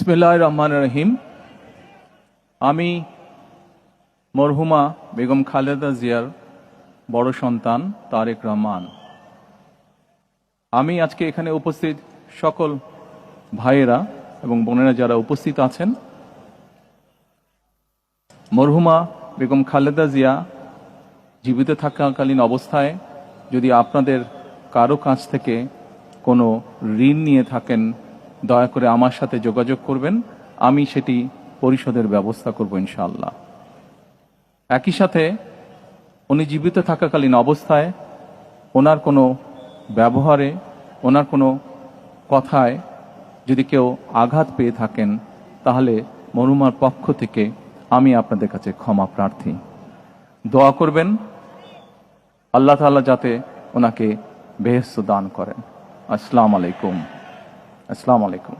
বিসমিল্লাহির রহমানির রহিম। আমি মরহুমা বেগম খালেদা জিয়ার বড় সন্তান তারেক রহমান। আমি আজকে এখানে উপস্থিত সকল ভাইয়েরা এবং বোনেরা যারা উপস্থিত আছেন, মরহুমা বেগম খালেদা জিয়া জীবিত থাকাকালীন অবস্থায় যদি আপনাদের কারো কাছ থেকে কোনো ঋণ নিয়ে থাকেন, দয়া করে আমার সাথে যোগাযোগ করবেন, আমি সেটি পরিশোধের ব্যবস্থা করব ইনশাআল্লাহ। একই সাথে উনি জীবিত থাকাকালীন অবস্থায় ওনার কোনো ব্যবহারে, ওনার কোনো কথায় যদি কেউ আঘাত পেয়ে থাকেন, তাহলে মরহুমার পক্ষ থেকে আমি আপনাদের কাছে ক্ষমা প্রার্থী। দোয়া করবেন আল্লাহ তাআলা যাতে ওনাকে বেহেশত দান করেন। আসসালামু আলাইকুম। আসসালামু আলাইকুম।